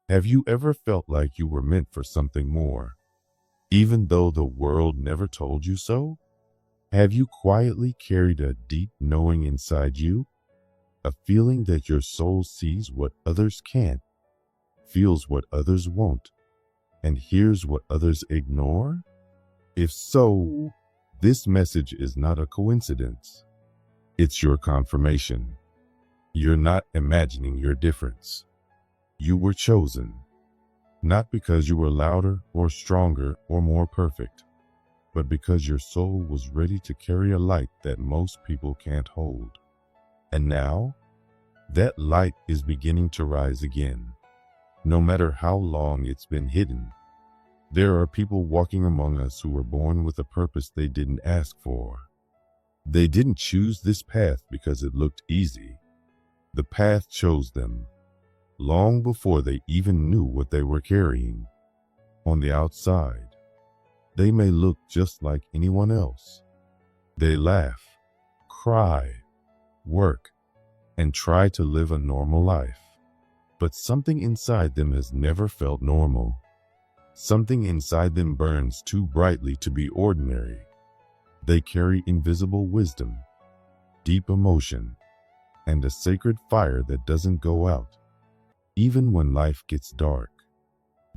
Have you ever felt like you were meant for something more, even though the world never told you so? Have you quietly carried a deep knowing inside you, a feeling that your soul sees what others can't, feels what others won't, and hears what others ignore? If so, this message is not a coincidence. It's your confirmation. You're not imagining your difference. You were chosen, not because you were louder or stronger or more perfect, but because your soul was ready to carry a light that most people can't hold. And now, that light is beginning to rise again. No matter how long it's been hidden, there are people walking among us who were born with a purpose they didn't ask for. They didn't choose this path because it looked easy. The path chose them, long before they even knew what they were carrying. On the outside, they may look just like anyone else. They laugh, cry, work, and try to live a normal life. But something inside them has never felt normal. Something inside them burns too brightly to be ordinary. They carry invisible wisdom, deep emotion, and a sacred fire that doesn't go out, even when life gets dark.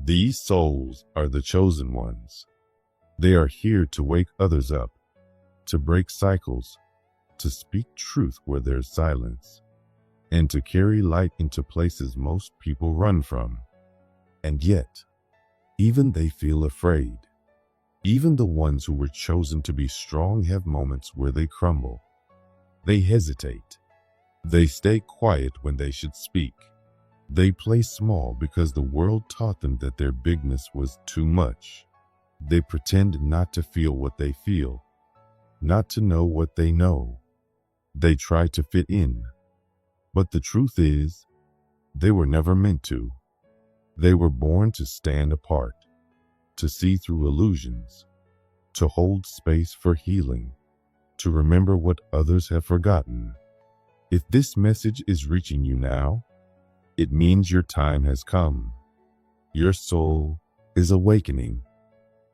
These souls are the chosen ones. They are here to wake others up, to break cycles, to speak truth where there's silence, and to carry light into places most people run from. And yet, even they feel afraid. Even the ones who were chosen to be strong have moments where they crumble. They hesitate. They stay quiet when they should speak. They play small because the world taught them that their bigness was too much. They pretend not to feel what they feel, not to know what they know. They try to fit in. But the truth is, they were never meant to. They were born to stand apart, to see through illusions, to hold space for healing, to remember what others have forgotten. If this message is reaching you now, it means your time has come. Your soul is awakening.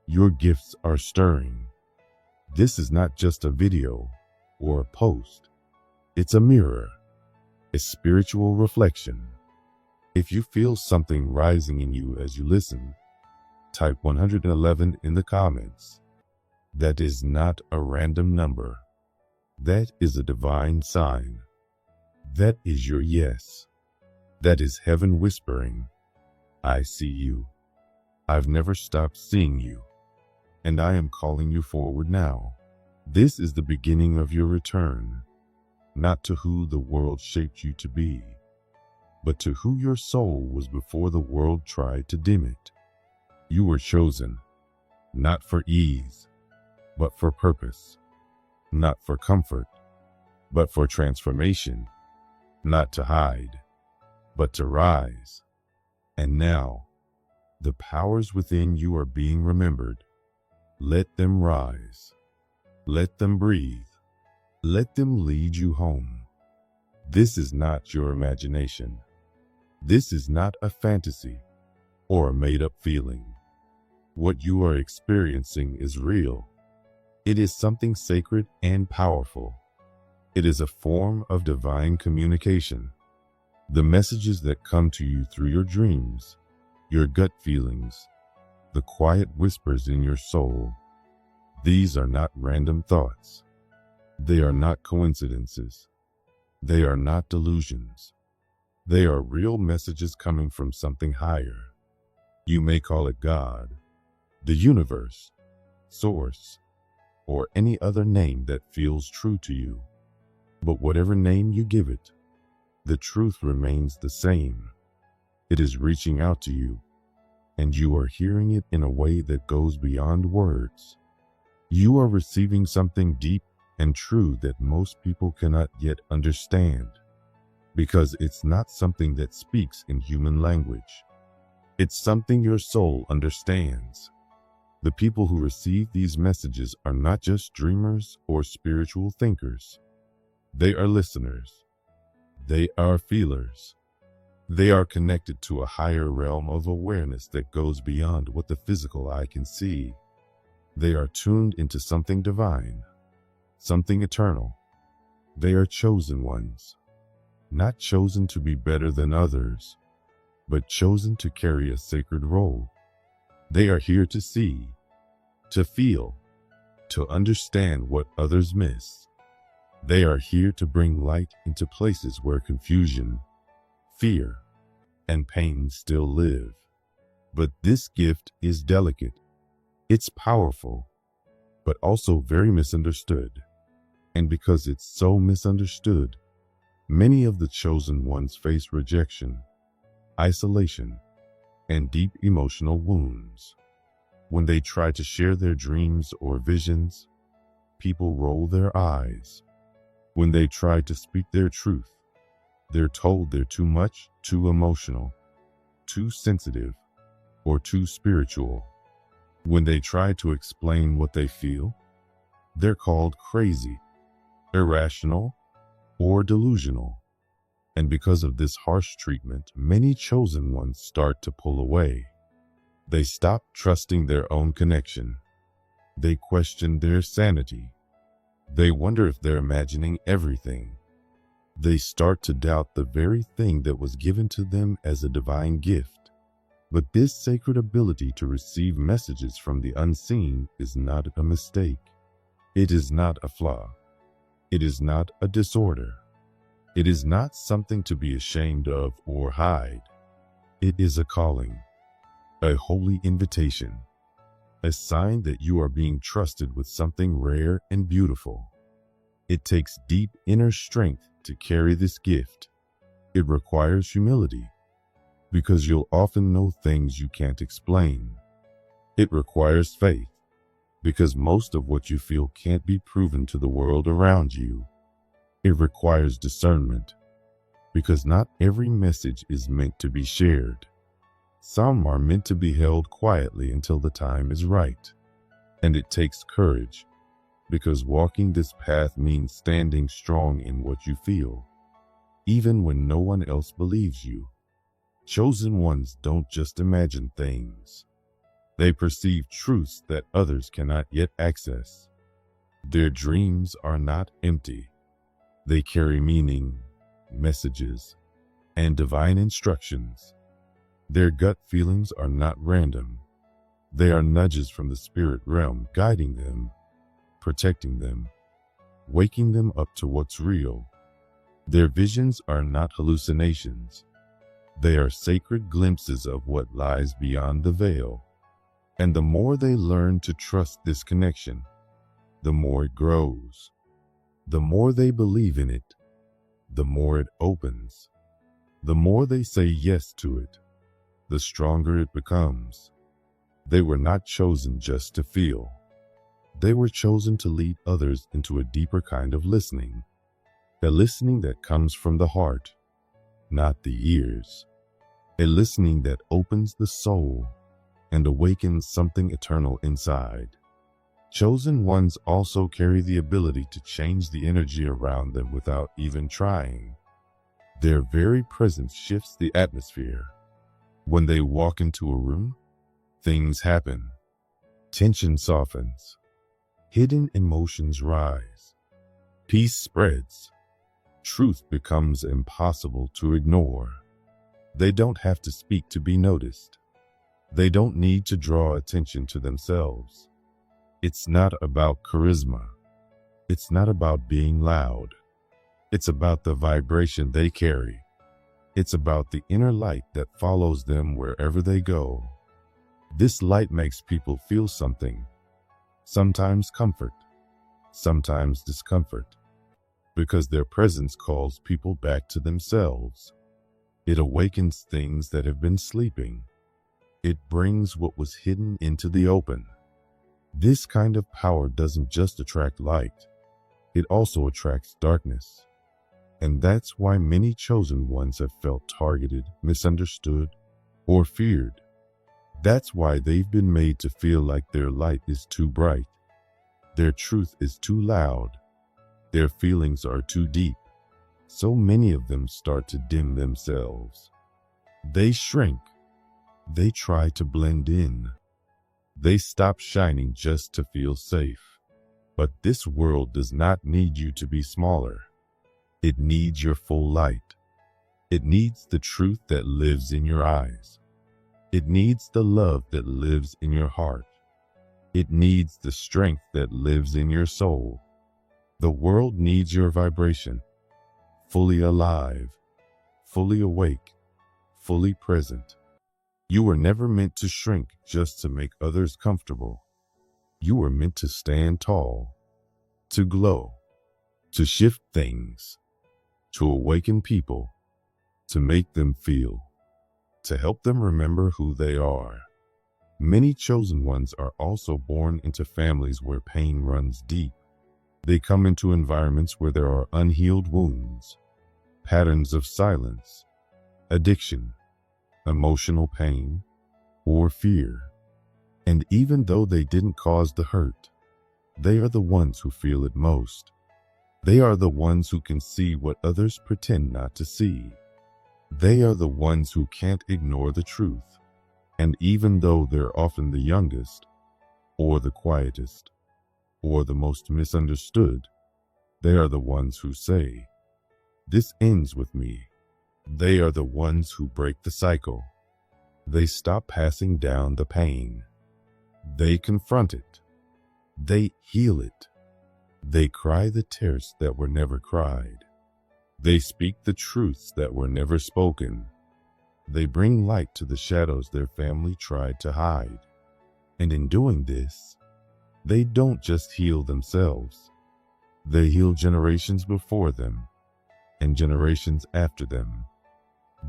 Your gifts are stirring. This is not just a video or a post. It's a mirror, a spiritual reflection. If you feel something rising in you as you listen, type 111 in the comments. That is not a random number. That is a divine sign. That is your yes. That is heaven whispering, I see you. I've never stopped seeing you, and I am calling you forward now. This is the beginning of your return, not to who the world shaped you to be, but to who your soul was before the world tried to dim it. You were chosen, not for ease, but for purpose, not for comfort, but for transformation, not to hide, but to rise. And now, the powers within you are being remembered. Let them rise. Let them breathe. Let them lead you home. This is not your imagination. This is not a fantasy or a made-up feeling. What you are experiencing is real. It is something sacred and powerful. It is a form of divine communication. The messages that come to you through your dreams, your gut feelings, the quiet whispers in your soul, these are not random thoughts. They are not coincidences. They are not delusions. They are real messages coming from something higher. You may call it God, the universe, source, or any other name that feels true to you. But whatever name you give it, the truth remains the same. It is reaching out to you, and you are hearing it in a way that goes beyond words. You are receiving something deep and true that most people cannot yet understand, because it's not something that speaks in human language. It's something your soul understands. The people who receive these messages are not just dreamers or spiritual thinkers. They are listeners. They are feelers. They are connected to a higher realm of awareness that goes beyond what the physical eye can see. They are tuned into something divine, something eternal. They are chosen ones, not chosen to be better than others, but chosen to carry a sacred role. They are here to see, to feel, to understand what others miss. They are here to bring light into places where confusion, fear, and pain still live. But this gift is delicate. It's powerful, but also very misunderstood. And because it's so misunderstood, many of the chosen ones face rejection, isolation, and deep emotional wounds. When they try to share their dreams or visions, people roll their eyes. When they try to speak their truth, they're told they're too much, too emotional, too sensitive, or too spiritual. When they try to explain what they feel, they're called crazy, irrational, or delusional. And because of this harsh treatment, many chosen ones start to pull away. They stop trusting their own connection. They question their sanity. They wonder if they're imagining everything. They start to doubt the very thing that was given to them as a divine gift. But this sacred ability to receive messages from the unseen is not a mistake. It is not a flaw. It is not a disorder. It is not something to be ashamed of or hide. It is a calling, a holy invitation, a sign that you are being trusted with something rare and beautiful. It takes deep inner strength to carry this gift. It requires humility, because you'll often know things you can't explain. It requires faith, because most of what you feel can't be proven to the world around you. It requires discernment, because not every message is meant to be shared. Some are meant to be held quietly until the time is right. And it takes courage, because walking this path means standing strong in what you feel, even when no one else believes you. Chosen ones don't just imagine things. They perceive truths that others cannot yet access. Their dreams are not empty. They carry meaning, messages, and divine instructions. Their gut feelings are not random. They are nudges from the spirit realm, guiding them, protecting them, waking them up to what's real. Their visions are not hallucinations. They are sacred glimpses of what lies beyond the veil. And the more they learn to trust this connection, the more it grows. The more they believe in it, the more it opens. The more they say yes to it, the stronger it becomes. They were not chosen just to feel. They were chosen to lead others into a deeper kind of listening. A listening that comes from the heart, not the ears. A listening that opens the soul and awakens something eternal inside. Chosen ones also carry the ability to change the energy around them without even trying. Their very presence shifts the atmosphere. When they walk into a room, things happen. Tension softens. Hidden emotions rise. Peace spreads. Truth becomes impossible to ignore. They don't have to speak to be noticed. They don't need to draw attention to themselves. It's not about charisma. It's not about being loud. It's about the vibration they carry. It's about the inner light that follows them wherever they go. This light makes people feel something, sometimes comfort, sometimes discomfort, because their presence calls people back to themselves. It awakens things that have been sleeping. It brings what was hidden into the open. This kind of power doesn't just attract light, it also attracts darkness. And that's why many chosen ones have felt targeted, misunderstood, or feared. That's why they've been made to feel like their light is too bright, their truth is too loud, their feelings are too deep. So many of them start to dim themselves. They shrink. They try to blend in. They stop shining just to feel safe. But this world does not need you to be smaller. It needs your full light. It needs the truth that lives in your eyes. It needs the love that lives in your heart. It needs the strength that lives in your soul. The world needs your vibration, fully alive, fully awake, fully present. You were never meant to shrink just to make others comfortable. You were meant to stand tall, to glow, to shift things, to awaken people, to make them feel, to help them remember who they are. Many chosen ones are also born into families where pain runs deep. They come into environments where there are unhealed wounds, patterns of silence, addiction, emotional pain, or fear. And even though they didn't cause the hurt, they are the ones who feel it most. They are the ones who can see what others pretend not to see. They are the ones who can't ignore the truth. And even though they're often the youngest, or the quietest, or the most misunderstood, they are the ones who say, "This ends with me." They are the ones who break the cycle. They stop passing down the pain. They confront it. They heal it. They cry the tears that were never cried. They speak the truths that were never spoken. They bring light to the shadows their family tried to hide. And in doing this, they don't just heal themselves. They heal generations before them and generations after them.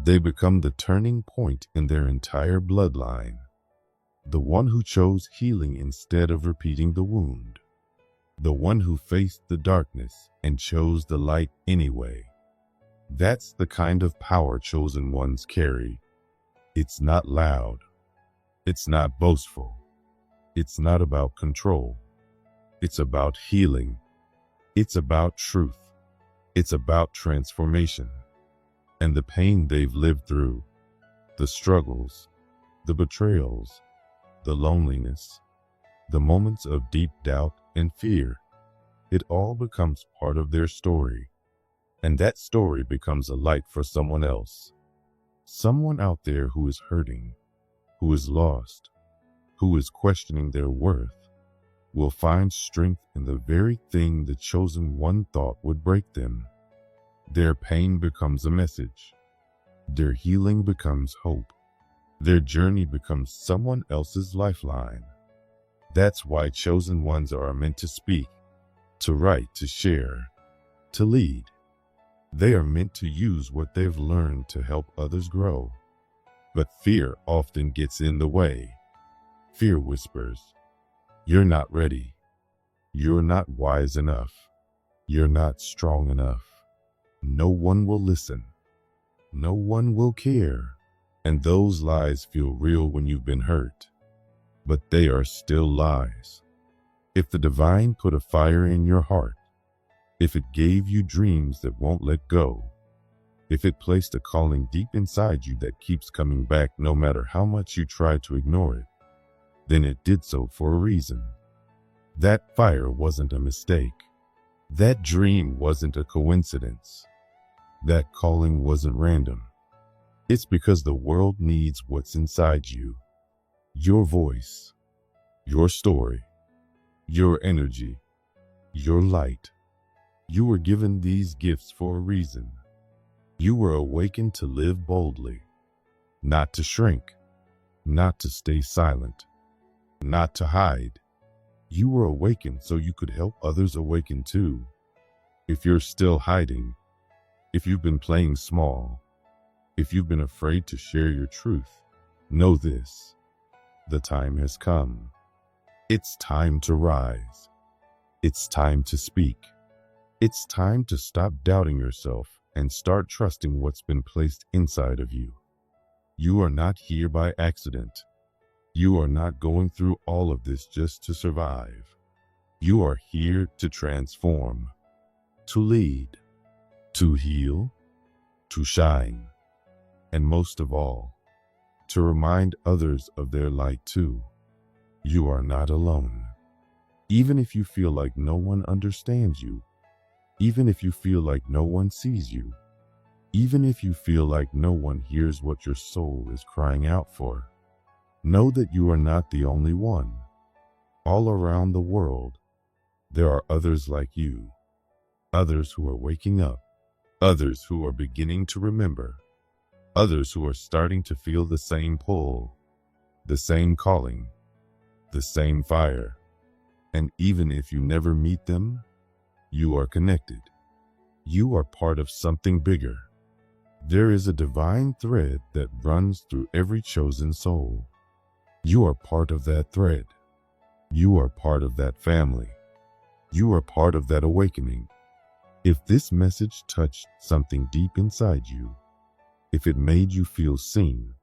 They become the turning point in their entire bloodline. The one who chose healing instead of repeating the wound. The one who faced the darkness and chose the light anyway. That's the kind of power chosen ones carry. It's not loud. It's not boastful. It's not about control. It's about healing. It's about truth. It's about transformation. And the pain they've lived through, the struggles, the betrayals, the loneliness, the moments of deep doubt and fear, it all becomes part of their story. And that story becomes a light for someone else. Someone out there who is hurting, who is lost, who is questioning their worth, will find strength in the very thing the chosen one thought would break them. Their pain becomes a message. Their healing becomes hope. Their journey becomes someone else's lifeline. That's why chosen ones are meant to speak, to write, to share, to lead. They are meant to use what they've learned to help others grow. But fear often gets in the way. Fear whispers, "You're not ready. You're not wise enough. You're not strong enough. No one will listen. No one will care." And those lies feel real when you've been hurt. But they are still lies. If the divine put a fire in your heart, if it gave you dreams that won't let go, if it placed a calling deep inside you that keeps coming back no matter how much you try to ignore it, then it did so for a reason. That fire wasn't a mistake. That dream wasn't a coincidence. That calling wasn't random. It's because the world needs what's inside you. Your voice, your story, your energy, your light. You were given these gifts for a reason. You were awakened to live boldly, not to shrink, not to stay silent, not to hide. You were awakened so you could help others awaken too. If you're still hiding, if you've been playing small, if you've been afraid to share your truth, know this: the time has come. It's time to rise. It's time to speak. It's time to stop doubting yourself and start trusting what's been placed inside of you. You are not here by accident. You are not going through all of this just to survive. You are here to transform, to lead, to heal, to shine. And most of all, to remind others of their light too. You are not alone. Even if you feel like no one understands you, even if you feel like no one sees you, even if you feel like no one hears what your soul is crying out for, know that you are not the only one. All around the world, there are others like you, others who are waking up, others who are beginning to remember, others who are starting to feel the same pull, the same calling, the same fire. And even if you never meet them, you are connected. You are part of something bigger. There is a divine thread that runs through every chosen soul. You are part of that thread. You are part of that family. You are part of that awakening. If this message touched something deep inside you, if it made you feel seen,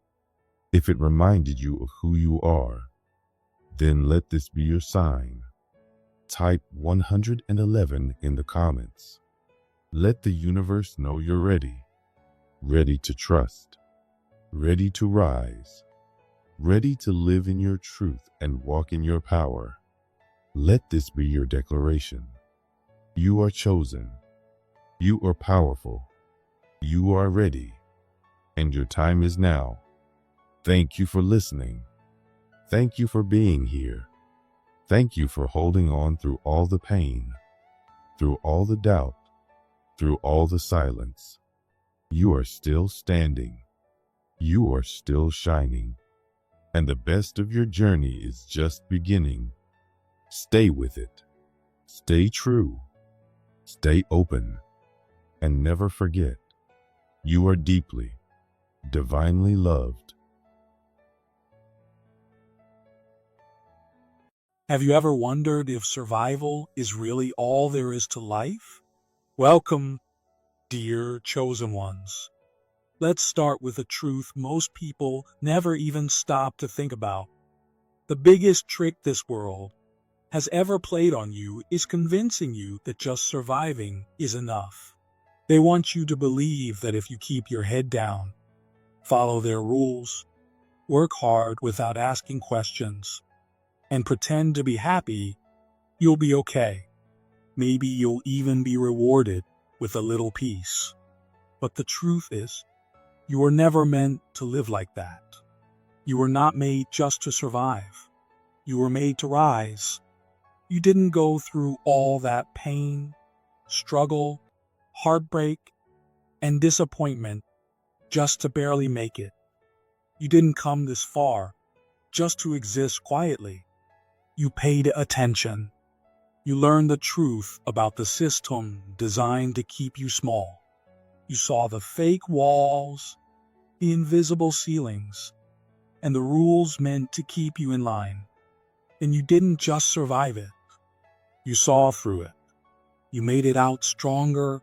if it reminded you of who you are, then let this be your sign. Type 111 in the comments. Let the universe know you're ready. Ready to trust. Ready to rise. Ready to live in your truth and walk in your power. Let this be your declaration. You are chosen. You are powerful. You are ready. And your time is now. Thank you for listening. Thank you for being here. Thank you for holding on through all the pain, through all the doubt, through all the silence. You are still standing. You are still shining. And the best of your journey is just beginning. Stay with it. Stay true. Stay open. And never forget, you are deeply, divinely loved. Have you ever wondered if survival is really all there is to life? Welcome, dear chosen ones. Let's start with a truth most people never even stop to think about. The biggest trick this world has ever played on you is convincing you that just surviving is enough. They want you to believe that if you keep your head down, follow their rules, work hard without asking questions, and pretend to be happy, you'll be okay. Maybe you'll even be rewarded with a little peace. But the truth is, you were never meant to live like that. You were not made just to survive. You were made to rise. You didn't go through all that pain, struggle, heartbreak, and disappointment just to barely make it. You didn't come this far just to exist quietly. You paid attention. You learned the truth about the system designed to keep you small. You saw the fake walls, the invisible ceilings, and the rules meant to keep you in line. And you didn't just survive it. You saw through it. You made it out stronger,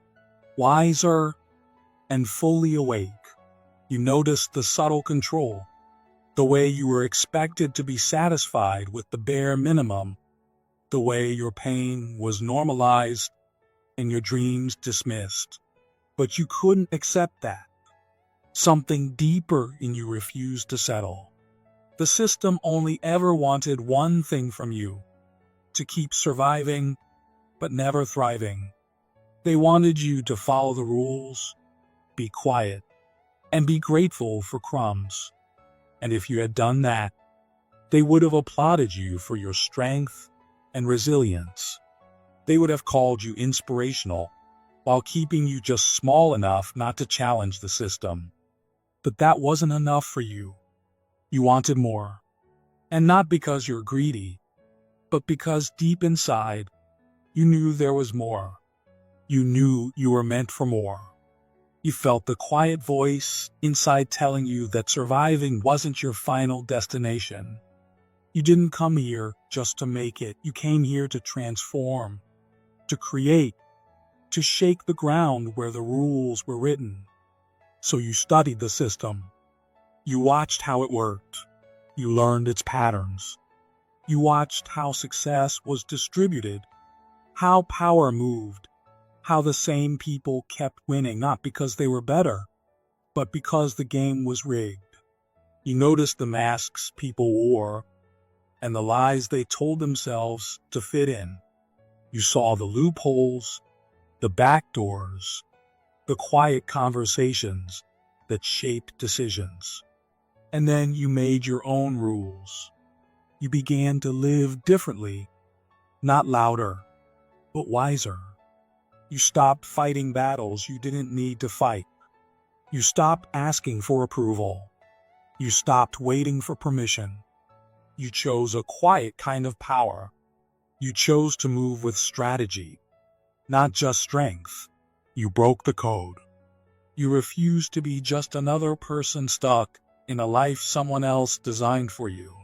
wiser, and fully awake. You noticed the subtle control, the way you were expected to be satisfied with the bare minimum, the way your pain was normalized and your dreams dismissed. But you couldn't accept that. Something deeper in you refused to settle. The system only ever wanted one thing from you: to keep surviving, but never thriving. They wanted you to follow the rules, be quiet, and be grateful for crumbs. And if you had done that, they would have applauded you for your strength and resilience. They would have called you inspirational, while keeping you just small enough not to challenge the system. But that wasn't enough for you. You wanted more. And not because you're greedy, but because deep inside, you knew there was more. You knew you were meant for more. You felt the quiet voice inside telling you that surviving wasn't your final destination. You didn't come here just to make it. You came here to transform, to create, to shake the ground where the rules were written. So you studied the system. You watched how it worked. You learned its patterns. You watched how success was distributed, how power moved, how the same people kept winning, not because they were better, but because the game was rigged. You noticed the masks people wore and the lies they told themselves to fit in. You saw the loopholes, the back doors, the quiet conversations that shaped decisions. And then you made your own rules. You began to live differently, not louder, but wiser. You stopped fighting battles you didn't need to fight. You stopped asking for approval. You stopped waiting for permission. You chose a quiet kind of power. You chose to move with strategy, not just strength. You broke the code. You refused to be just another person stuck in a life someone else designed for you.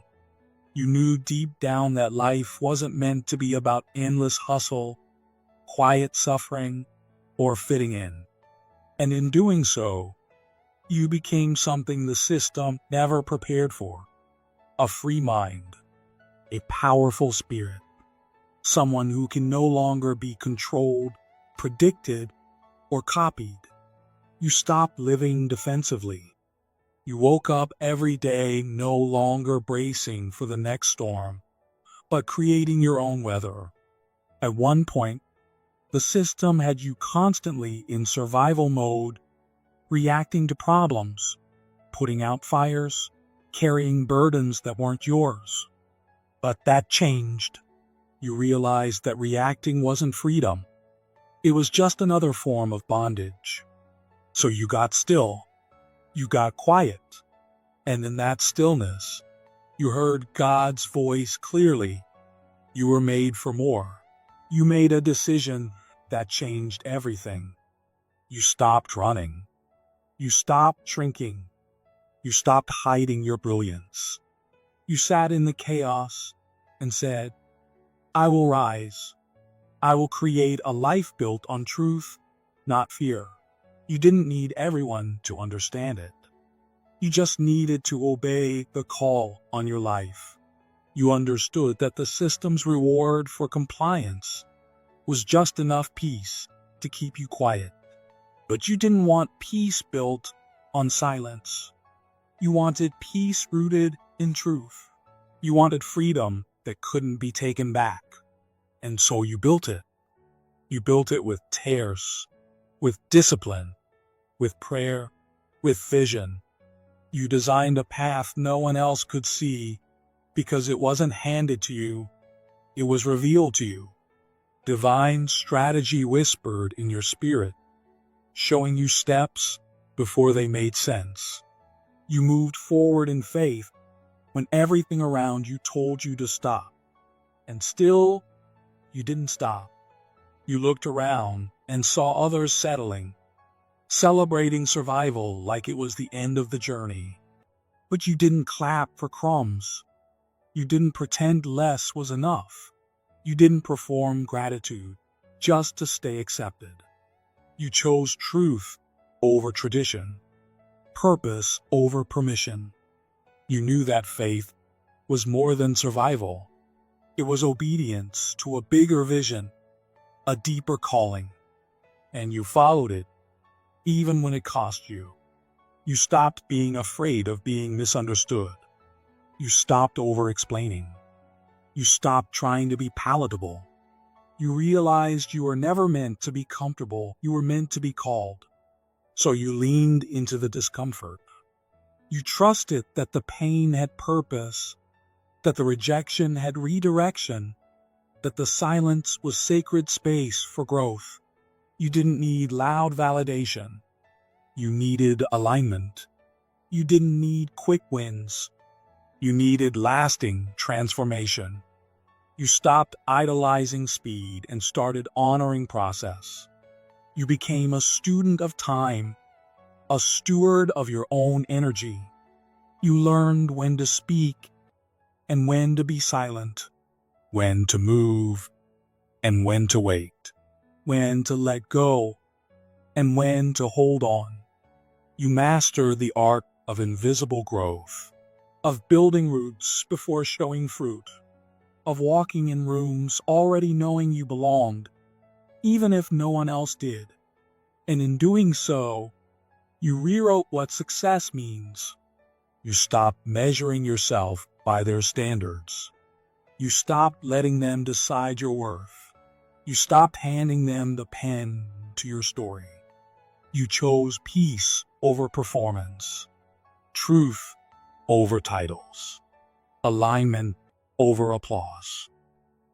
You knew deep down that life wasn't meant to be about endless hustle, quiet suffering, or fitting in. And in doing so, you became something the system never prepared for. A free mind, a powerful spirit, someone who can no longer be controlled, predicted, or copied. You stopped living defensively. You woke up every day no longer bracing for the next storm, but creating your own weather. At one point, the system had you constantly in survival mode, reacting to problems, putting out fires, carrying burdens that weren't yours. But that changed. You realized that reacting wasn't freedom. It was just another form of bondage. So you got still. You got quiet. And in that stillness, you heard God's voice clearly. You were made for more. You made a decision that changed everything. You stopped running. You stopped shrinking. You stopped hiding your brilliance. You sat in the chaos and said, I will rise. I will create a life built on truth, not fear. You didn't need everyone to understand it. You just needed to obey the call on your life. You understood that the system's reward for compliance was just enough peace to keep you quiet. But you didn't want peace built on silence. You wanted peace rooted in truth. You wanted freedom that couldn't be taken back. And so you built it. You built it with tears, with discipline, with prayer, with vision. You designed a path no one else could see because it wasn't handed to you. It was revealed to you. Divine strategy whispered in your spirit, showing you steps before they made sense. You moved forward in faith when everything around you told you to stop. And still, you didn't stop. You looked around and saw others settling, celebrating survival like it was the end of the journey. But you didn't clap for crumbs. You didn't pretend less was enough. You didn't perform gratitude just to stay accepted. You chose truth over tradition, purpose over permission. You knew that faith was more than survival. It was obedience to a bigger vision, a deeper calling. And you followed it, even when it cost you. You stopped being afraid of being misunderstood. You stopped over-explaining. You stopped trying to be palatable. You realized you were never meant to be comfortable. You were meant to be called. So you leaned into the discomfort. You trusted that the pain had purpose, that the rejection had redirection, that the silence was sacred space for growth. You didn't need loud validation. You needed alignment. You didn't need quick wins. You needed lasting transformation. You stopped idolizing speed and started honoring process. You became a student of time, a steward of your own energy. You learned when to speak and when to be silent, when to move and when to wait, when to let go and when to hold on. You mastered the art of invisible growth, of building roots before showing fruit, of walking in rooms already knowing you belonged, even if no one else did. And in doing so, You rewrote what success means. You stopped measuring yourself by their standards. You stopped letting them decide your worth. You stopped handing them the pen to your story. You chose peace over performance, truth over titles, alignment over applause.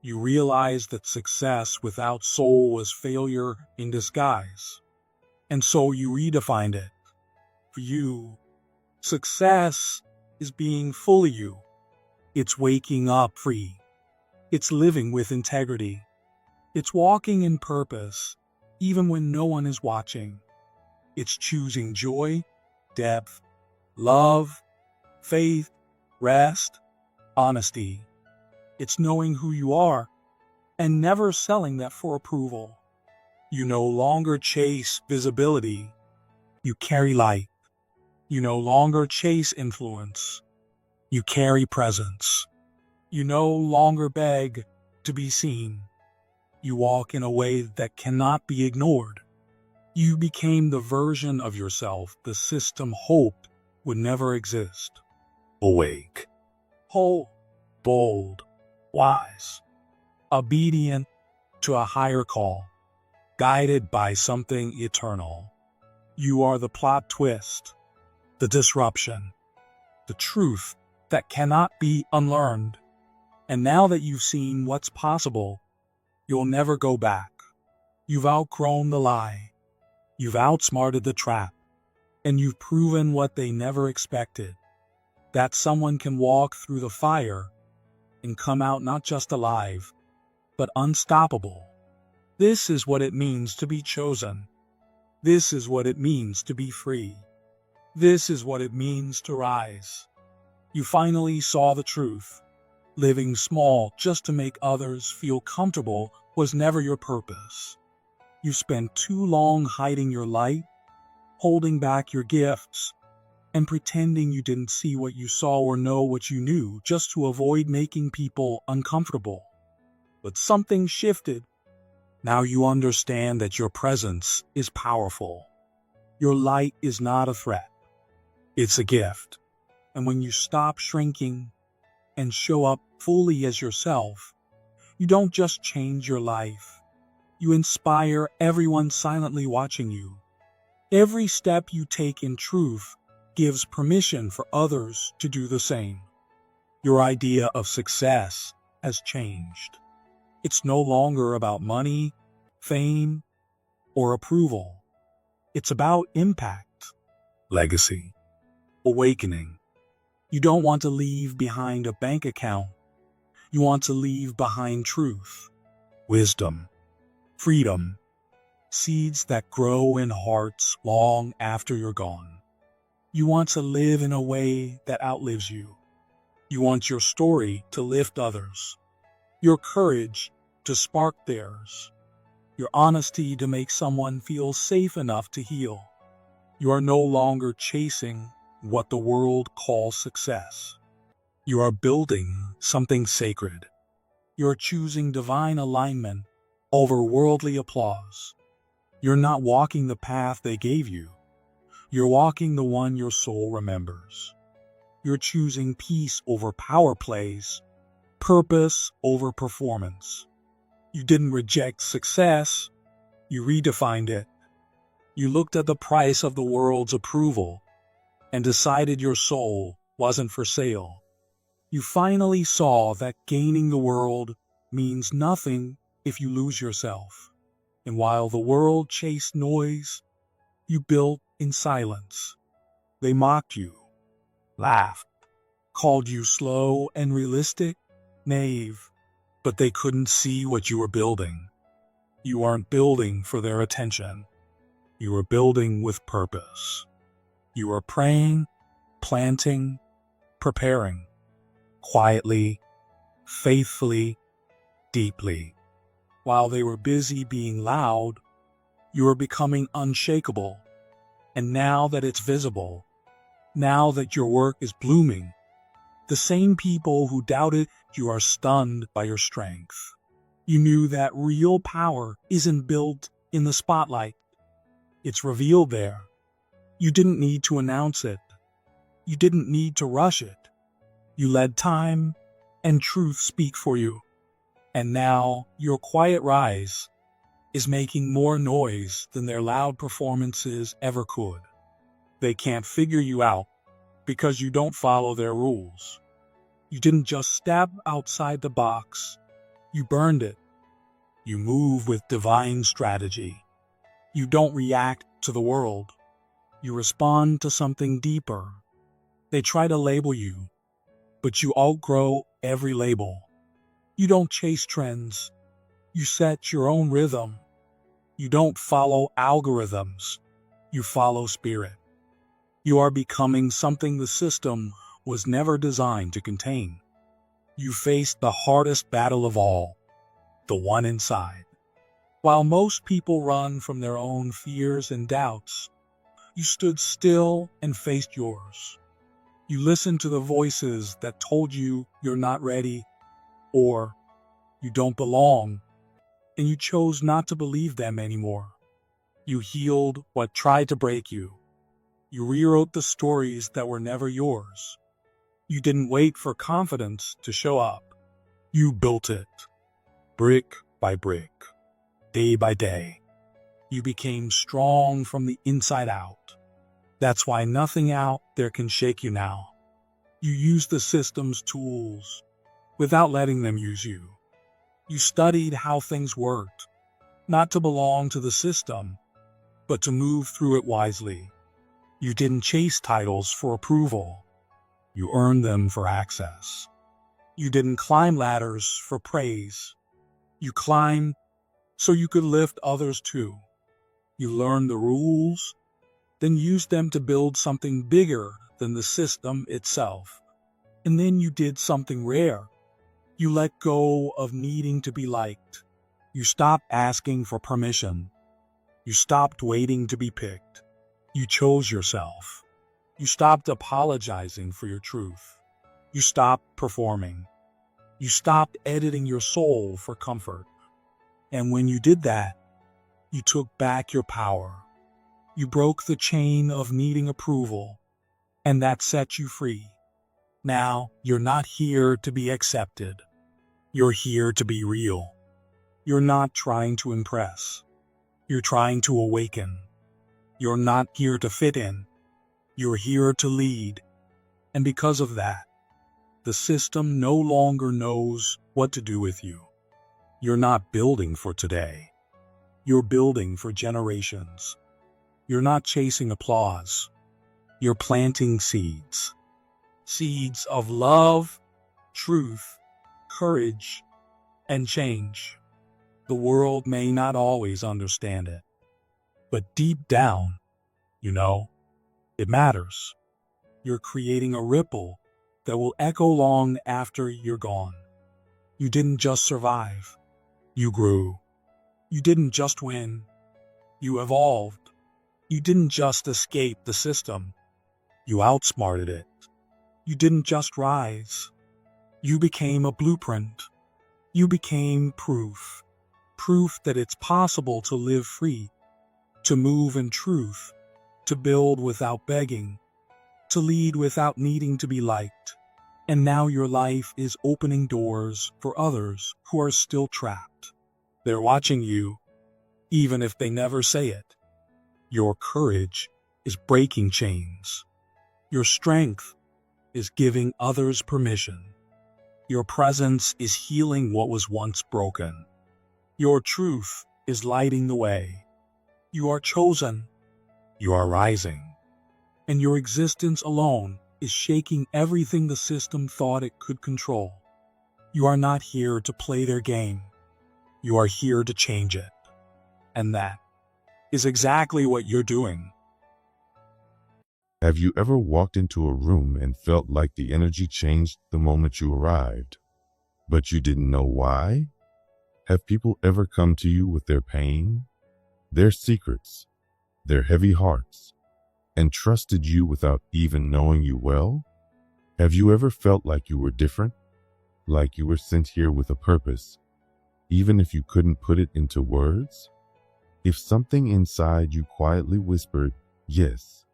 You realized that success without soul was failure in disguise. And so you redefined it. For you, success is being fully you. It's waking up free. It's living with integrity. It's walking in purpose, even when no one is watching. It's choosing joy, depth, love, faith, rest, honesty. It's knowing who you are and never selling that for approval. You no longer chase visibility. You carry light. You no longer chase influence. You carry presence. You no longer beg to be seen. You walk in a way that cannot be ignored. You became the version of yourself the system hoped would never exist. Awake, whole, bold, wise, obedient to a higher call, guided by something eternal. You are the plot twist, the disruption, the truth that cannot be unlearned. And now that you've seen what's possible, you'll never go back. You've outgrown the lie. You've outsmarted the trap. And you've proven what they never expected. That someone can walk through the fire and come out not just alive, but unstoppable. This is what it means to be chosen. This is what it means to be free. This is what it means to rise. You finally saw the truth. Living small just to make others feel comfortable was never your purpose. You spent too long hiding your light, holding back your gifts, and pretending you didn't see what you saw or know what you knew just to avoid making people uncomfortable. But something shifted. Now you understand that your presence is powerful. Your light is not a threat. It's a gift. And when you stop shrinking and show up fully as yourself, you don't just change your life. You inspire everyone silently watching you. Every step you take in truth gives permission for others to do the same. Your idea of success has changed. It's no longer about money, fame, or approval. It's about impact, legacy, awakening. You don't want to leave behind a bank account. You want to leave behind truth, wisdom, freedom, seeds that grow in hearts long after you're gone. You want to live in a way that outlives you. You want your story to lift others, your courage to spark theirs, your honesty to make someone feel safe enough to heal. You are no longer chasing what the world calls success. You are building something sacred. You're choosing divine alignment over worldly applause. You're not walking the path they gave you. You're walking the one your soul remembers. You're choosing peace over power plays, purpose over performance. You didn't reject success. You redefined it. You looked at the price of the world's approval and decided your soul wasn't for sale. You finally saw that gaining the world means nothing if you lose yourself. And while the world chased noise, you built in silence. They mocked you, laughed, called you slow and realistic, naive, but they couldn't see what you were building. You weren't building for their attention. You were building with purpose. You were praying, planting, preparing, quietly, faithfully, deeply. While they were busy being loud, you were becoming unshakable. And now that it's visible, now that your work is blooming, the same people who doubted you are stunned by your strength. You knew that real power isn't built in the spotlight. It's revealed there, You didn't need to announce it. You didn't need to rush it. You let time and truth speak for you. And now your quiet rise is making more noise than their loud performances ever could. They can't figure you out because you don't follow their rules. You didn't just step outside the box. You burned it. You move with divine strategy. You don't react to the world. You respond to something deeper. They try to label you, but you outgrow every label. You don't chase trends. You set your own rhythm. You don't follow algorithms. You follow spirit. You are becoming something the system was never designed to contain. You faced the hardest battle of all, the one inside. While most people run from their own fears and doubts, you stood still and faced yours. You listened to the voices that told you you're not ready or you don't belong, and you chose not to believe them anymore. You healed what tried to break you. You rewrote the stories that were never yours. You didn't wait for confidence to show up. You built it, brick by brick, day by day. You became strong from the inside out. That's why nothing out there can shake you now. You use the system's tools without letting them use you. You studied how things worked, not to belong to the system, but to move through it wisely. You didn't chase titles for approval. You earned them for access. You didn't climb ladders for praise. You climbed so you could lift others too. You learned the rules, then used them to build something bigger than the system itself. And then you did something rare. You let go of needing to be liked. You stopped asking for permission. You stopped waiting to be picked. You chose yourself. You stopped apologizing for your truth. You stopped performing. You stopped editing your soul for comfort. And when you did that, you took back your power. You broke the chain of needing approval, and that set you free. Now, you're not here to be accepted. You're here to be real. You're not trying to impress. You're trying to awaken. You're not here to fit in. You're here to lead. And because of that, the system no longer knows what to do with you. You're not building for today. You're building for generations. You're not chasing applause. You're planting seeds. Seeds of love, truth, courage, and change. The world may not always understand it, but deep down, it matters. You're creating a ripple that will echo long after you're gone. You didn't just survive. You grew. You didn't just win. You evolved. You didn't just escape the system. You outsmarted it. You didn't just rise. You became a blueprint. You became proof. Proof that it's possible to live free, to move in truth, to build without begging, to lead without needing to be liked. And now your life is opening doors for others who are still trapped. They're watching you, even if they never say it. Your courage is breaking chains. Your strength is giving others permission. Your presence is healing what was once broken. Your truth is lighting the way. You are chosen. You are rising. And your existence alone is shaking everything the system thought it could control. You are not here to play their game. You are here to change it. And that is exactly what you're doing. Have you ever walked into a room and felt like the energy changed the moment you arrived, but you didn't know why? Have people ever come to you with their pain, their secrets, their heavy hearts, and trusted you without even knowing you well? Have you ever felt like you were different, like you were sent here with a purpose, even if you couldn't put it into words? If something inside you quietly whispered, yes,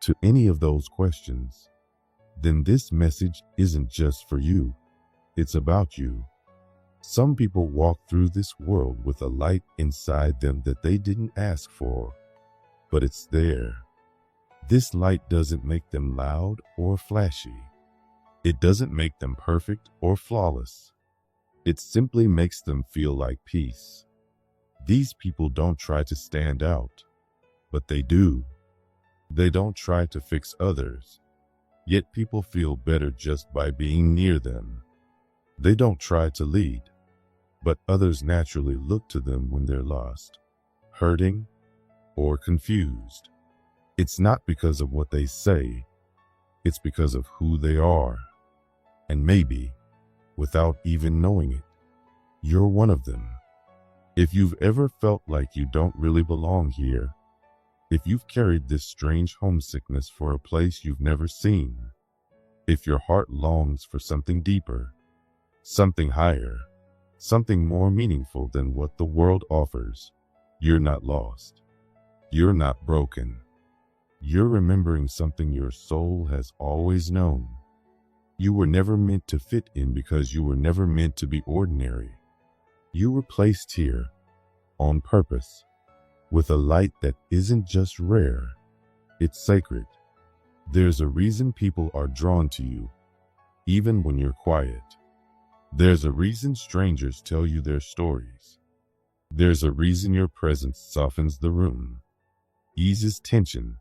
to any of those questions, then this message isn't just for you. It's about you. Some people walk through this world with a light inside them that they didn't ask for, but it's there. This light doesn't make them loud or flashy. It doesn't make them perfect or flawless. It simply makes them feel like peace. These people don't try to stand out, but they do. They don't try to fix others, yet people feel better just by being near them. They don't try to lead, but others naturally look to them when they're lost, hurting, or confused. It's not because of what they say, it's because of who they are. And maybe, without even knowing it, you're one of them. If you've ever felt like you don't really belong here, if you've carried this strange homesickness for a place you've never seen, if your heart longs for something deeper, something higher, something more meaningful than what the world offers, you're not lost. You're not broken. You're remembering something your soul has always known. You were never meant to fit in because you were never meant to be ordinary. You were placed here on purpose with a light that isn't just rare, it's sacred. There's a reason people are drawn to you, even when you're quiet. There's a reason strangers tell you their stories. There's a reason your presence softens the room, eases tension,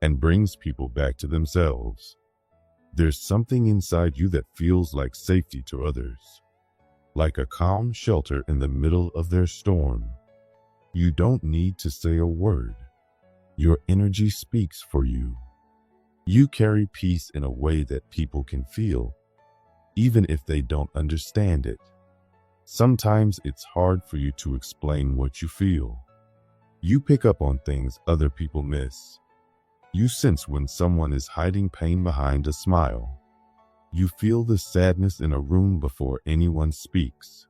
and brings people back to themselves. There's something inside you that feels like safety to others, like a calm shelter in the middle of their storm. You don't need to say a word. Your energy speaks for you. You carry peace in a way that people can feel, even if they don't understand it. Sometimes it's hard for you to explain what you feel. You pick up on things other people miss. You sense when someone is hiding pain behind a smile. You feel the sadness in a room before anyone speaks.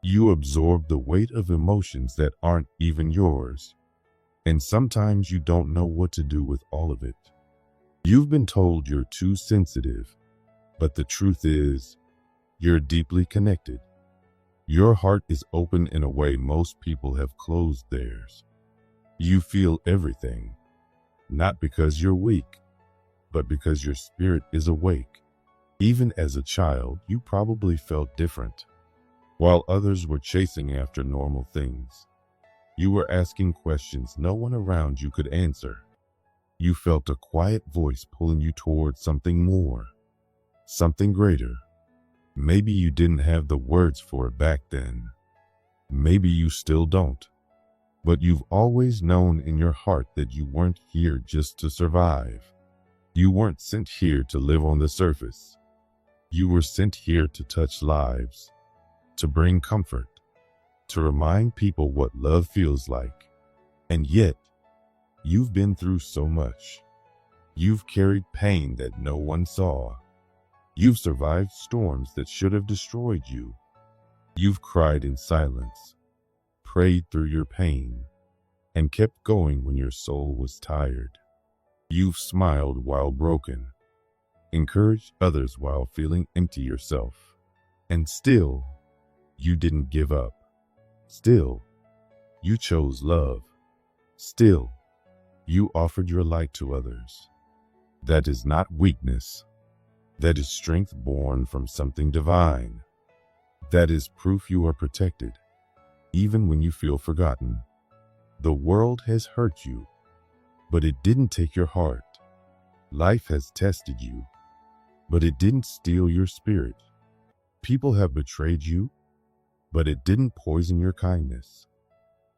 You absorb the weight of emotions that aren't even yours. And sometimes you don't know what to do with all of it. You've been told you're too sensitive, but the truth is, you're deeply connected. Your heart is open in a way most people have closed theirs. You feel everything, not because you're weak, but because your spirit is awake. Even as a child, you probably felt different. While others were chasing after normal things, you were asking questions no one around you could answer. You felt a quiet voice pulling you towards something more, something greater. Maybe you didn't have the words for it back then. Maybe you still don't. But you've always known in your heart that you weren't here just to survive. You weren't sent here to live on the surface. You were sent here to touch lives, to bring comfort, to remind people what love feels like. And yet, you've been through so much. You've carried pain that no one saw. You've survived storms that should have destroyed you. You've cried in silence, prayed through your pain, and kept going when your soul was tired. You've smiled while broken, encouraged others while feeling empty yourself. And still, you didn't give up. Still, you chose love. Still, you offered your light to others. That is not weakness. That is strength born from something divine. That is proof you are protected, even when you feel forgotten. The world has hurt you, but it didn't take your heart. Life has tested you, but it didn't steal your spirit. People have betrayed you, but it didn't poison your kindness.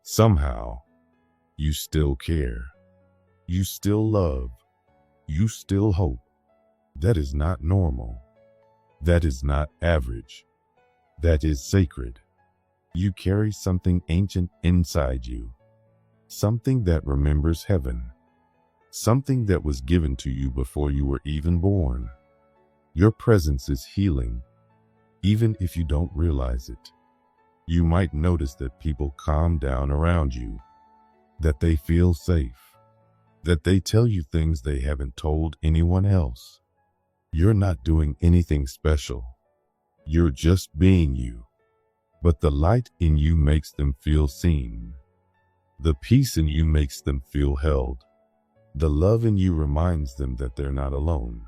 Somehow, you still care. You still love. You still hope. That is not normal. That is not average. That is sacred. You carry something ancient inside you. Something that remembers heaven. Something that was given to you before you were even born. Your presence is healing, even if you don't realize it. You might notice that people calm down around you, that they feel safe, that they tell you things they haven't told anyone else. You're not doing anything special. You're just being you. But the light in you makes them feel seen. The peace in you makes them feel held. The love in you reminds them that they're not alone.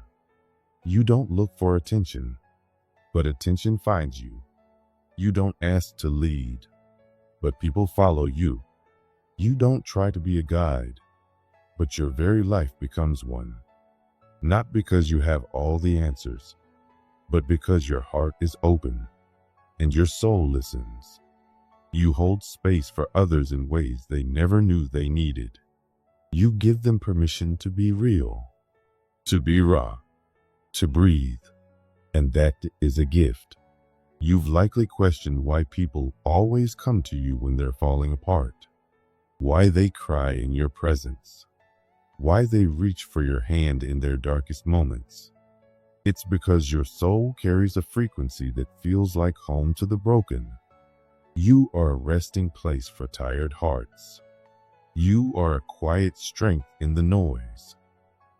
You don't look for attention, but attention finds you. You don't ask to lead, but people follow you. You don't try to be a guide, but your very life becomes one. Not because you have all the answers, but because your heart is open and your soul listens. You hold space for others in ways they never knew they needed. You give them permission to be real, to be raw, to breathe, and that is a gift. You've likely questioned why people always come to you when they're falling apart, why they cry in your presence, why they reach for your hand in their darkest moments. It's because your soul carries a frequency that feels like home to the broken. You are a resting place for tired hearts. You are a quiet strength in the noise.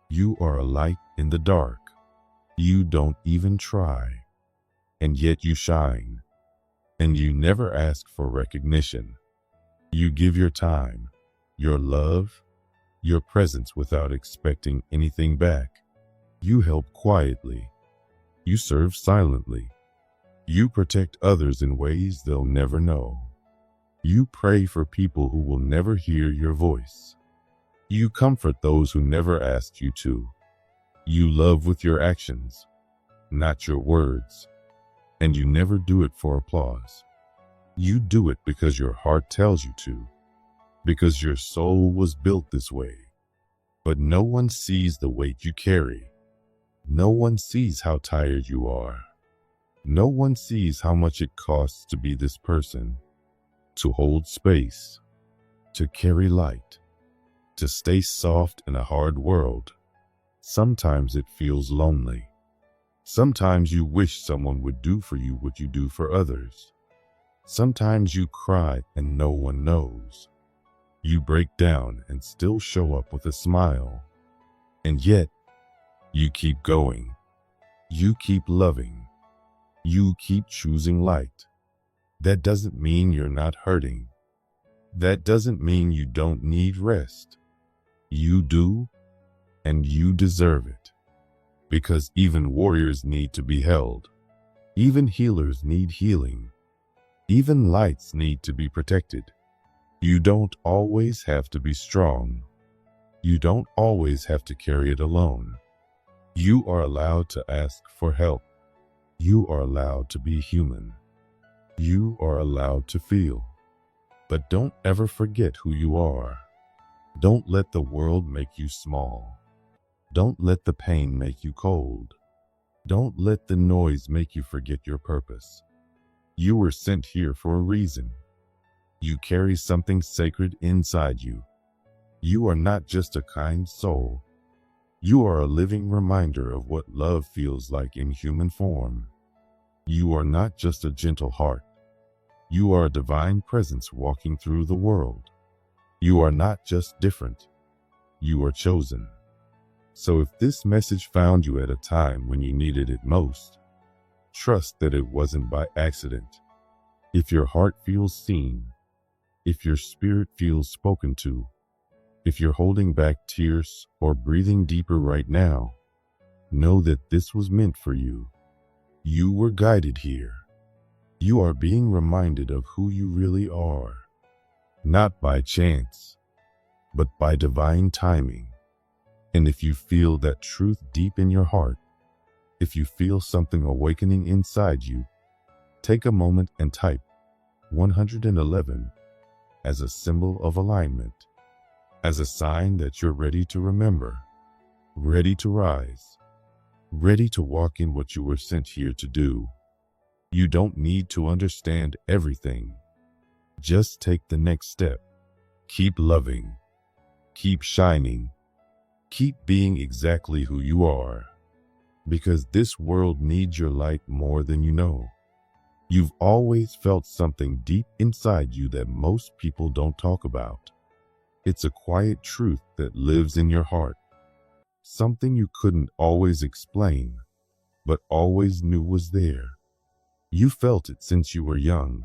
You are a light in the dark. You don't even try, and yet you shine. And you never ask for recognition. You give your time, your love, your presence without expecting anything back. You help quietly. You serve silently. You protect others in ways they'll never know. You pray for people who will never hear your voice. You comfort those who never asked you to. You love with your actions, not your words. And you never do it for applause. You do it because your heart tells you to, because your soul was built this way. But no one sees the weight you carry. No one sees how tired you are. No one sees how much it costs to be this person, to hold space, to carry light, to stay soft in a hard world. Sometimes it feels lonely. Sometimes you wish someone would do for you what you do for others. Sometimes you cry and no one knows. You break down and still show up with a smile. And yet, you keep going. You keep loving. You keep choosing light. That doesn't mean you're not hurting. That doesn't mean you don't need rest. You do, and you deserve it. Because even warriors need to be held. Even healers need healing. Even lights need to be protected. You don't always have to be strong. You don't always have to carry it alone. You are allowed to ask for help. You are allowed to be human. You are allowed to feel. But don't ever forget who you are. Don't let the world make you small. Don't let the pain make you cold. Don't let the noise make you forget your purpose. You were sent here for a reason. You carry something sacred inside you. You are not just a kind soul. You are a living reminder of what love feels like in human form. You are not just a gentle heart. You are a divine presence walking through the world. You are not just different. You are chosen. So if this message found you at a time when you needed it most, trust that it wasn't by accident. If your heart feels seen, if your spirit feels spoken to, if you're holding back tears or breathing deeper right now, know that this was meant for you. You were guided here. You are being reminded of who you really are, not by chance, but by divine timing. And if you feel that truth deep in your heart, if you feel something awakening inside you, take a moment and type 111 as a symbol of alignment, as a sign that you're ready to remember, ready to rise, ready to walk in what you were sent here to do. You don't need to understand everything. Just take the next step. Keep loving. Keep shining. Keep being exactly who you are. Because this world needs your light more than you know. You've always felt something deep inside you that most people don't talk about. It's a quiet truth that lives in your heart, something you couldn't always explain, but always knew was there. You felt it since you were young,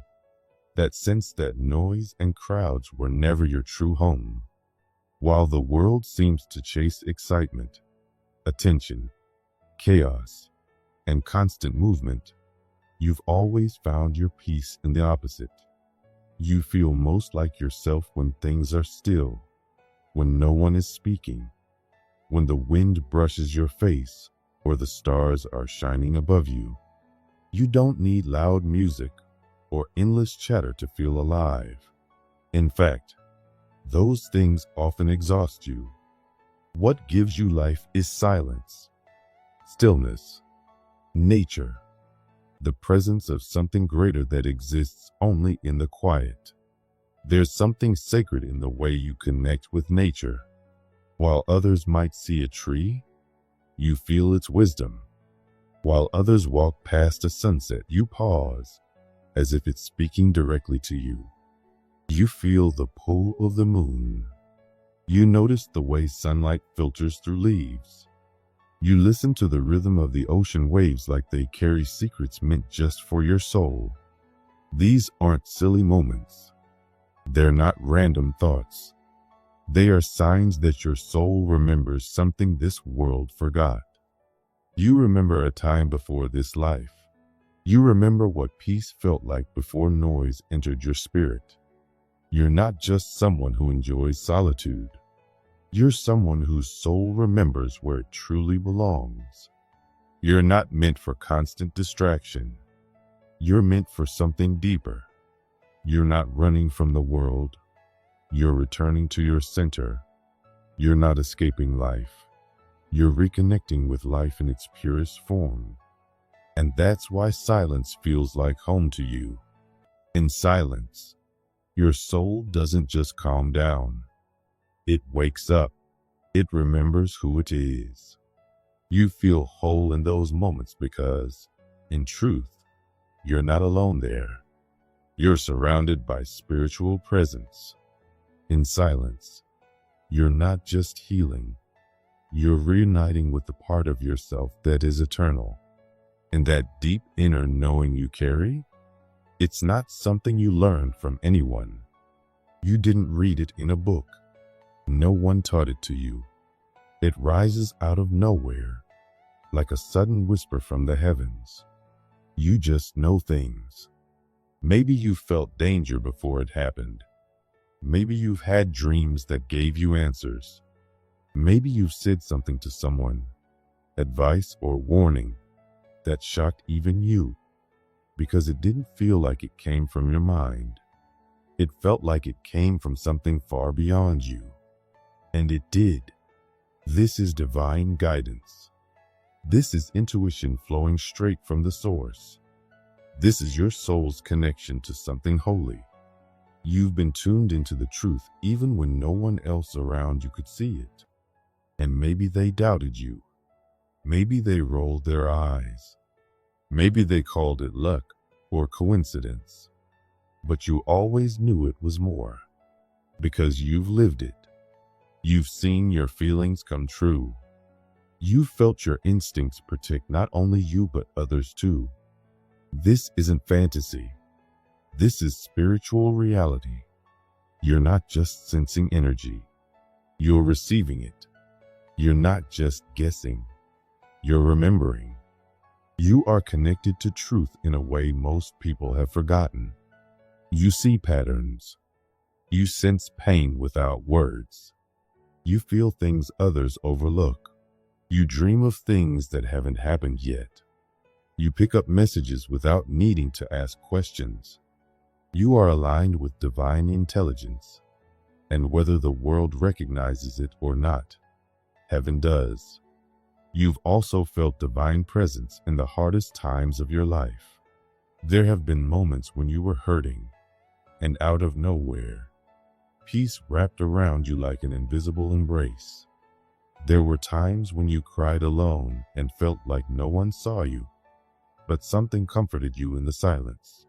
that sense that noise and crowds were never your true home. While the world seems to chase excitement, attention, chaos, and constant movement, you've always found your peace in the opposite. You feel most like yourself when things are still, when no one is speaking, when the wind brushes your face or the stars are shining above you. You don't need loud music or endless chatter to feel alive. In fact, those things often exhaust you. What gives you life is silence, stillness, nature, the presence of something greater that exists only in the quiet. There's something sacred in the way you connect with nature. While others might see a tree, you feel its wisdom. While others walk past a sunset, you pause, as if it's speaking directly to you. You feel the pull of the moon. You notice the way sunlight filters through leaves. You listen to the rhythm of the ocean waves like they carry secrets meant just for your soul. These aren't silly moments. They're not random thoughts. They are signs that your soul remembers something this world forgot. You remember a time before this life. You remember what peace felt like before noise entered your spirit. You're not just someone who enjoys solitude. You're someone whose soul remembers where it truly belongs. You're not meant for constant distraction. You're meant for something deeper. You're not running from the world. You're returning to your center. You're not escaping life. You're reconnecting with life in its purest form. And that's why silence feels like home to you. In silence, your soul doesn't just calm down. It wakes up. It remembers who it is. You feel whole in those moments because, in truth, you're not alone there. You're surrounded by spiritual presence. In silence, you're not just healing. You're reuniting with the part of yourself that is eternal. And that deep inner knowing you carry, it's not something you learned from anyone. You didn't read it in a book. No one taught it to you. It rises out of nowhere, like a sudden whisper from the heavens. You just know things. Maybe you felt danger before it happened. Maybe you've had dreams that gave you answers. Maybe you've said something to someone, advice or warning, that shocked even you, because it didn't feel like it came from your mind. It felt like it came from something far beyond you. And it did. This is divine guidance. This is intuition flowing straight from the source. This is your soul's connection to something holy. You've been tuned into the truth even when no one else around you could see it. And maybe they doubted you. Maybe they rolled their eyes. Maybe they called it luck or coincidence. But you always knew it was more. Because you've lived it. You've seen your feelings come true. You felt your instincts protect not only you but others too. This isn't fantasy. This is spiritual reality. You're not just sensing energy. You're receiving it. You're not just guessing. You're remembering. You are connected to truth in a way most people have forgotten. You see patterns. You sense pain without words. You feel things others overlook. You dream of things that haven't happened yet. You pick up messages without needing to ask questions. You are aligned with divine intelligence. And whether the world recognizes it or not, heaven does. You've also felt divine presence in the hardest times of your life. There have been moments when you were hurting, and out of nowhere, peace wrapped around you like an invisible embrace. There were times when you cried alone and felt like no one saw you, but something comforted you in the silence.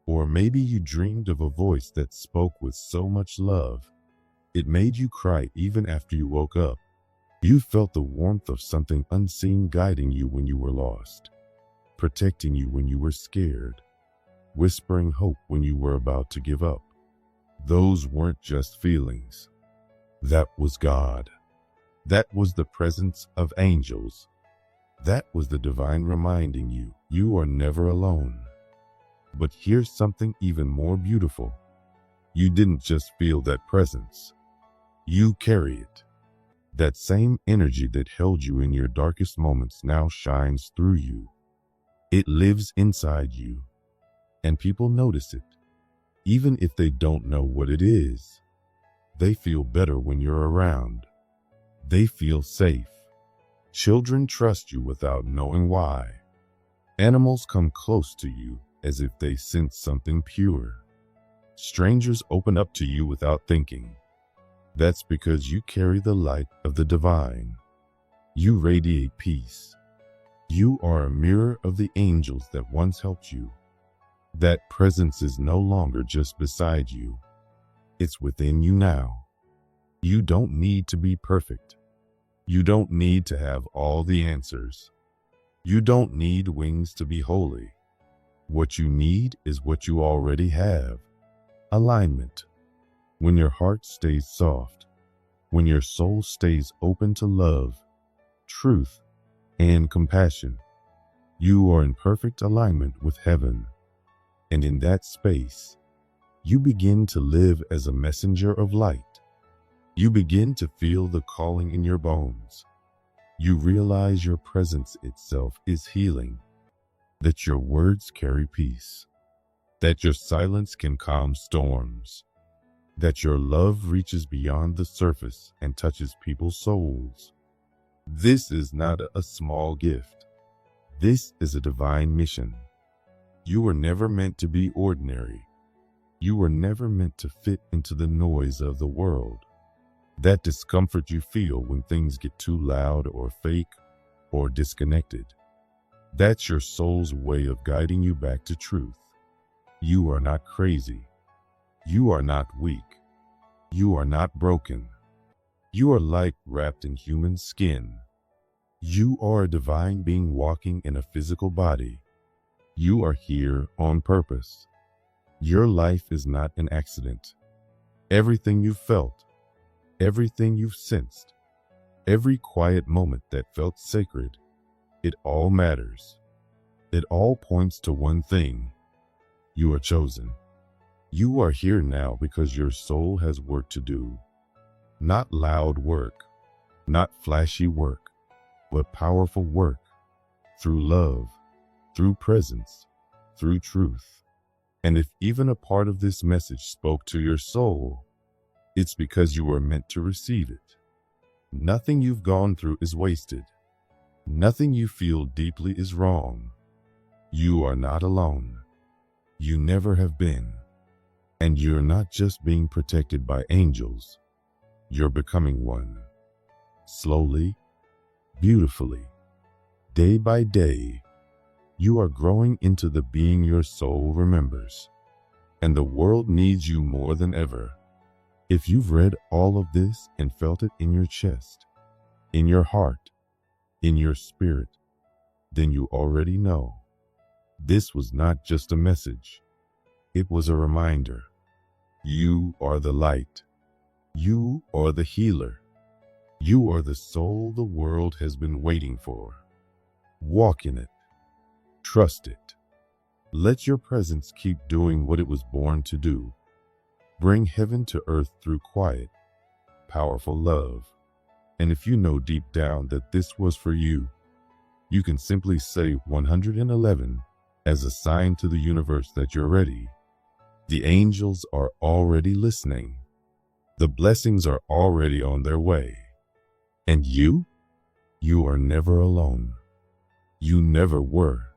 Or maybe you dreamed of a voice that spoke with so much love, It made you cry even after you woke up. You felt the warmth of something unseen guiding you when you were lost, protecting you when you were scared, whispering hope when you were about to give up. Those weren't just feelings. That was God. That was the presence of angels. That was the divine reminding you, you are never alone. But here's something even more beautiful. You didn't just feel that presence. You carry it. That same energy that held you in your darkest moments now shines through you. It lives inside you, and people notice it. Even if they don't know what it is, they feel better when you're around. They feel safe. Children trust you without knowing why. Animals come close to you as if they sense something pure. Strangers open up to you without thinking. That's because you carry the light of the divine. You radiate peace. You are a mirror of the angels that once helped you. That presence is no longer just beside you. It's within you now. You don't need to be perfect. You don't need to have all the answers. You don't need wings to be holy. What you need is what you already have. Alignment. When your heart stays soft, when your soul stays open to love, truth, and compassion, you are in perfect alignment with heaven. And in that space, you begin to live as a messenger of light. You begin to feel the calling in your bones. You realize your presence itself is healing, that your words carry peace, that your silence can calm storms, that your love reaches beyond the surface and touches people's souls. This is not a small gift. This is a divine mission. You were never meant to be ordinary. You were never meant to fit into the noise of the world. That discomfort you feel when things get too loud or fake or disconnected, that's your soul's way of guiding you back to truth. You are not crazy. You are not weak. You are not broken. You are light wrapped in human skin. You are a divine being walking in a physical body. You are here on purpose. Your life is not an accident. Everything you felt, everything you've sensed, every quiet moment that felt sacred, it all matters. It all points to one thing. You are chosen. You are here now because your soul has work to do. Not loud work, not flashy work, but powerful work. Through love, through presence, through truth. And if even a part of this message spoke to your soul, it's because you were meant to receive it. Nothing you've gone through is wasted. Nothing you feel deeply is wrong. You are not alone. You never have been. And you're not just being protected by angels. You're becoming one. Slowly, beautifully, day by day, you are growing into the being your soul remembers. And the world needs you more than ever. If you've read all of this and felt it in your chest, in your heart, in your spirit, then you already know. This was not just a message. It was a reminder. You are the light. You are the healer. You are the soul the world has been waiting for. Walk in it. Trust it. Let your presence keep doing what it was born to do. Bring heaven to earth through quiet, powerful love. And if you know deep down that this was for you, you can simply say 111 as a sign to the universe that you're ready. The angels are already listening. The blessings are already on their way. And you? You are never alone. You never were.